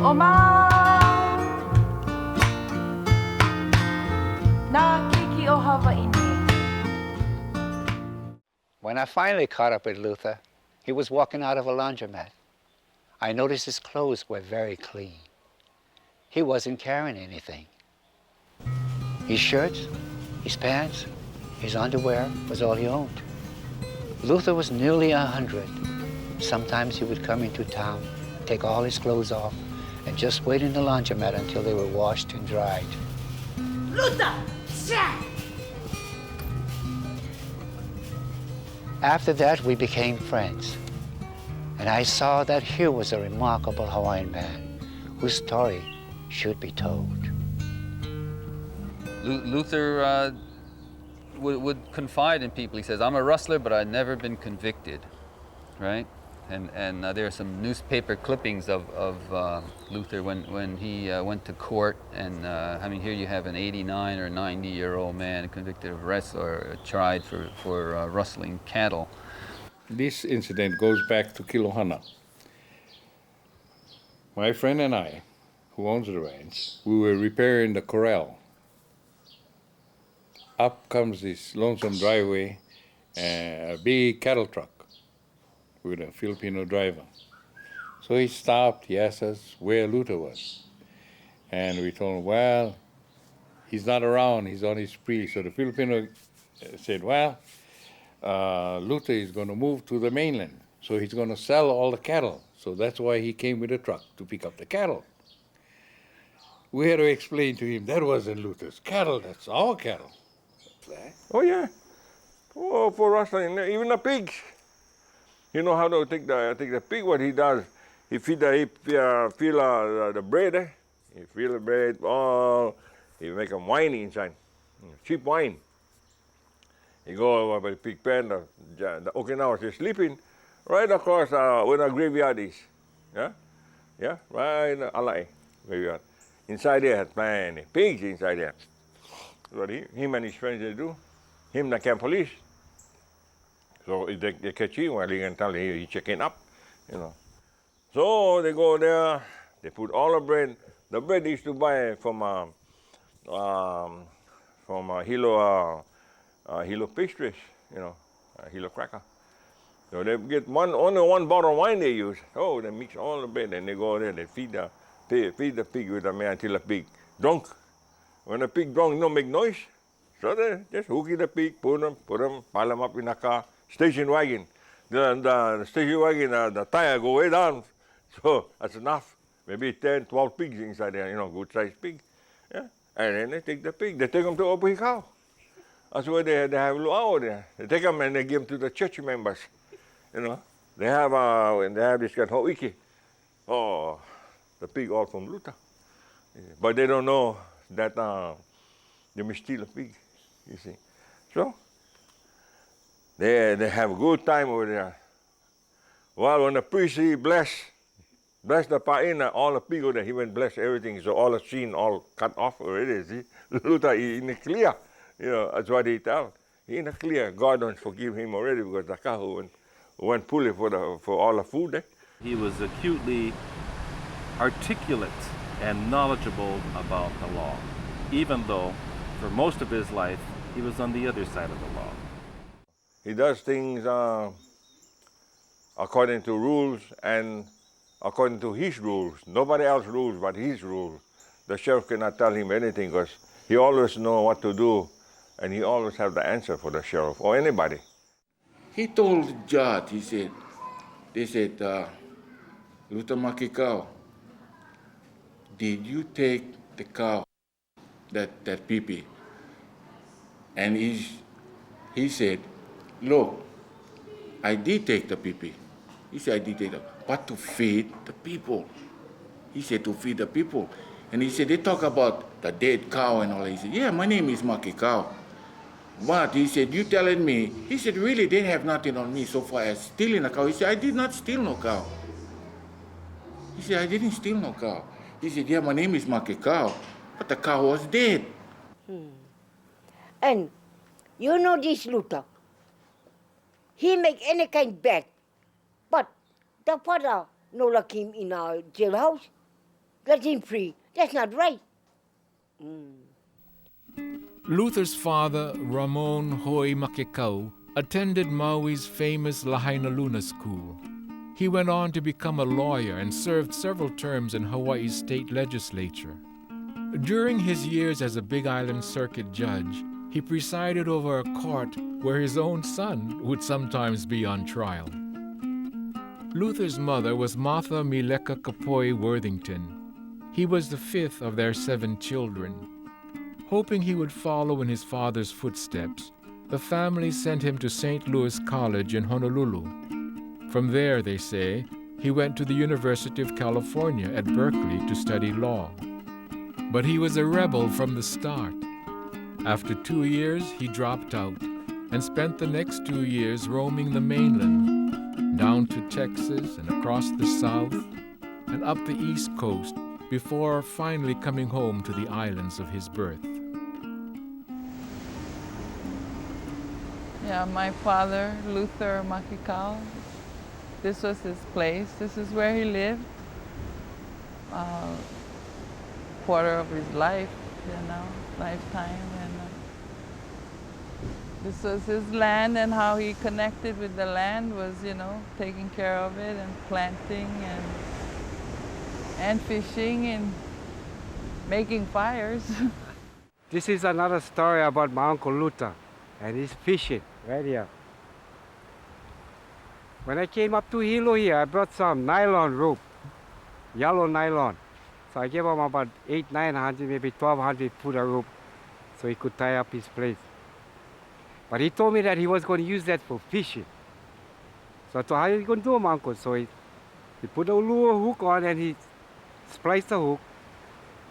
Oma na kiki o Hawaii. When I finally caught up with Luther, he was walking out of a laundromat. I noticed his clothes were very clean. He wasn't carrying anything. His shirt, his pants, his underwear was all he owned. Luther was nearly 100. Sometimes he would come into town, take all his clothes off, and just wait in the laundromat until they were washed and dried. Luther! Shaq! After that, we became friends. And I saw that here was a remarkable Hawaiian man whose story should be told. Luther would confide in people. He says, I'm a rustler, but I've never been convicted, right? And there are some newspaper clippings of Luther when he went to court. And I mean, here you have an 89 or 90-year-old man convicted of arrest or tried for rustling cattle. This incident goes back to Kilohana. My friend and I, who owns the ranch, we were repairing the corral. Up comes this lonesome driveway, a big cattle truck with a Filipino driver. So he stopped, he asked us where Luther was. And we told him, well, he's not around, he's on his spree. So the Filipino said, well, Luther is going to move to the mainland, so he's going to sell all the cattle. So that's why he came with a truck to pick up the cattle. We had to explain to him, that wasn't Luther's cattle, that's our cattle. Oh yeah, oh, for rustling, even the pigs. You know how to take the pig, what he does, he feel the bread, he feel the bread, oh, he make them wine inside, cheap wine. He go over by the pig pen, the Okinawas is sleeping right across where the graveyard is. Yeah, right in the Alai graveyard. Inside there had many pigs inside there. What him and his friends they do, him the camp police. So if they catch him, well, they can tell he checking up, you know. So they go there, they put all the bread. The bread they used to buy from Hilo pastries, you know, Hilo cracker. So they get only one bottle of wine they use. Oh, they mix all the bread and they go there, they feed the pig with the man until the pig drunk. When the pig drunk, don't make noise. So they just hook the pig, pile them up in a car, station wagon. The station wagon, the tire go way down. So that's enough. Maybe 10, 12 pigs inside there, you know, good sized pig. Yeah. And then they take the pig, they take them to Opihikau. That's where they have luau there. They take them and they give them to the church members. You know, they have this kind of ho'iki. Oh, the pig all from Luther. But they don't know that they may steal a pig, you see. So, they have a good time over there. Well, when the priest, he bless the paina, all the pig over there, he went bless everything. So all the scene all cut off already, see. Luther, he in the clear. You know, that's what he tell. He in the clear. God don't forgive him already because the kahu went pulling for all the food there. He was acutely articulate and knowledgeable about the law, even though for most of his life he was on the other side of the law. He does things according to rules and according to his rules. Nobody else's rules but his rules. The sheriff cannot tell him anything because he always knows what to do and he always have the answer for the sheriff or anybody. He told the judge, they said, Luther Makekau, did you take the cow, that pee-pee? And he said, look, I did take the pee-pee. He said, I did take it, but to feed the people. He said, to feed the people. And he said, they talk about the dead cow and all. He said, yeah, my name is Makekau. But he said, you telling me, he said, really, they have nothing on me so far as stealing a cow. He said, I did not steal no cow. He said, I didn't steal no cow. He said, yeah, my name is Makekau, but the cow was dead. And you know this Luther, he make any kind bad, but the father no like him in our jailhouse. let him free. That's not right. Luther's father, Ramon Hoi Makekau, attended Maui's famous Lahaina Luna School. He went on to become a lawyer and served several terms in Hawaii's state legislature. During his years as a Big Island Circuit judge, he presided over a court where his own son would sometimes be on trial. Luther's mother was Martha Mileka Kapoi Worthington. He was the fifth of their 7 children. Hoping he would follow in his father's footsteps, the family sent him to St. Louis College in Honolulu. From there, they say, he went to the University of California at Berkeley to study law. But he was a rebel from the start. After 2 years, he dropped out and spent the next 2 years roaming the mainland, down to Texas and across the South and up the East Coast before finally coming home to the islands of his birth. Yeah, my father, Luther Makekau, this was his place. This is where he lived. Quarter of his life, lifetime. And this was his land, and how he connected with the land was, taking care of it and planting and fishing and making fires. This is another story about my Uncle Luther, and he's fishing right here. When I came up to Hilo here, I brought some nylon rope, yellow nylon. So I gave him about 800-900, maybe 1,200 foot of rope so he could tie up his place. But he told me that he was going to use that for fishing. So I thought, how are you going to do it, Uncle? So he put a lure hook on and he spliced the hook,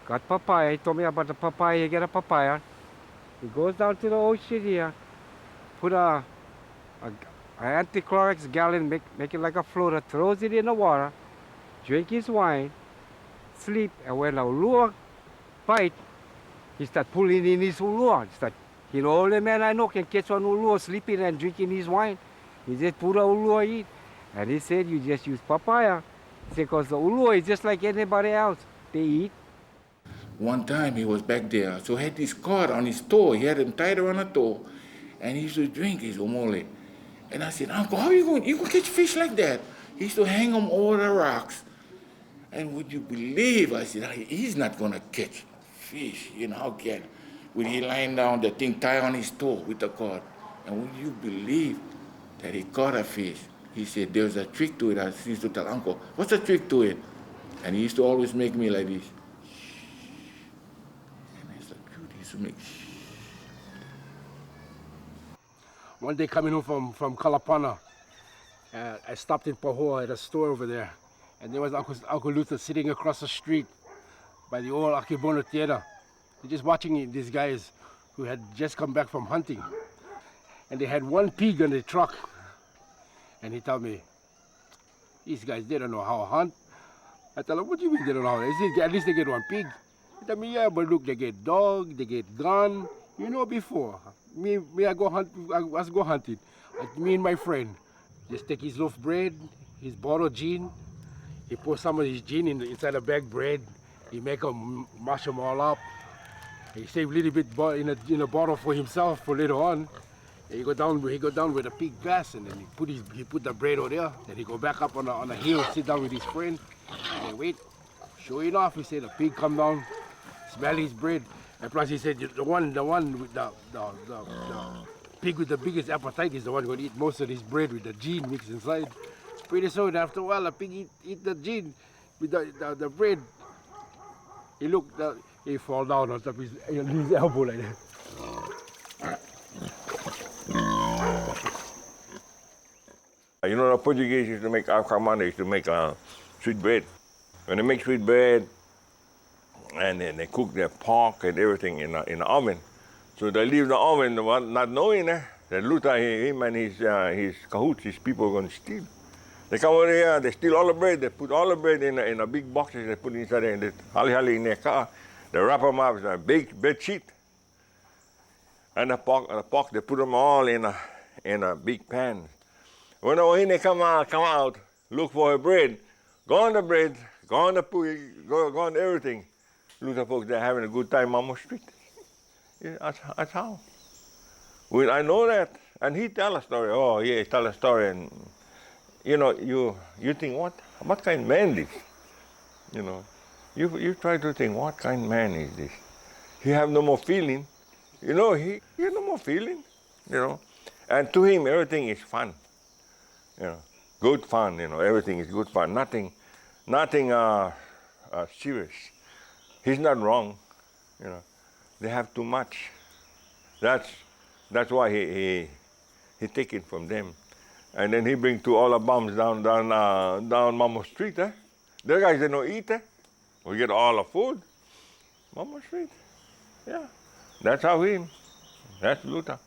got papaya. He told me about the papaya. You get a papaya. He goes down to the ocean here, put an anti-Clorox gallon, make it like a floater, throws it in the water, drink his wine, sleep, and when a lure bite, he start pulling in his lure. The only man I know can catch one lure sleeping and drinking his wine. He just put a lure in. And he said, you just use papaya. He said, because the lure is just like anybody else. They eat. One time he was back there, so he had this cord on his toe. He had him tied around a toe, and he used to drink his omole. And I said, Uncle, how are you going to catch fish like that? He used to hang them over the rocks. And would you believe, I said, he's not going to catch fish, how can? When he lying down, the thing tied on his toe with the cord. And would you believe that he caught a fish? He said, there's a trick to it. I used to tell Uncle, what's the trick to it? And he used to always make me like this. And I said, he used to make One day coming home from Kalapana, I stopped in Pahoa at a store over there. And there was Uncle Luther sitting across the street by the old Akebono Theater. Just watching these guys who had just come back from hunting. And they had one pig on the truck. And he told me, these guys, they don't know how to hunt. I told him, what do you mean they don't know how to hunt? He said, at least they get one pig. He told me, yeah, but look, they get dog, they get gun. Before. I was go hunting. Me and my friend just take his loaf bread, his bottle of gin. He pour some of his gin inside a bag bread. He make them, mash them all up. He save a little bit in a bottle for himself for later on. And he go down with a big glass, and then he put the bread over there. Then he go back up on the hill, sit down with his friend, and then wait. Sure enough, he said the pig come down, smell his bread, and plus he said the one with the pig with the biggest appetite is the one who eat most of his bread with the gin mixed inside. Pretty soon, after a while, the pig eat the gin with the bread. He looked, he fall down on top of his elbow like that. The Portuguese used to make alcamana, used to make sweet bread. When they make sweet bread, and then they cook their pork and everything in the oven. So they leave the oven, not knowing that Luther, him and his cahoots, his people are going to steal. They come over here, they steal all the bread, they put all the bread in a big boxes, they put it inside there, and they hali in their car. They wrap them up in a big bed sheet. And the pork, they put them all in a big pan. When they come out, look for a bread, go on the bread, Go on the go on everything. Luther folks, they're having a good time Mamo Street. Yeah, that's how. Well, I know that. And he tell a story. Oh, yeah, he tell a story. And, you know, you think, what kind of man is this? You know, you try to think, what kind of man is this? He have no more feeling. You know, he have no more feeling, you know. And to him, everything is fun. You know, good fun, you know, everything is good fun. Nothing serious. He's not wrong, you know. They have too much. That's why he take it from them. And then he bring to all the bums down Mamo Street, eh? The guys, they don't eat, eh? We get all the food. Mamo Street, yeah. That's Luther.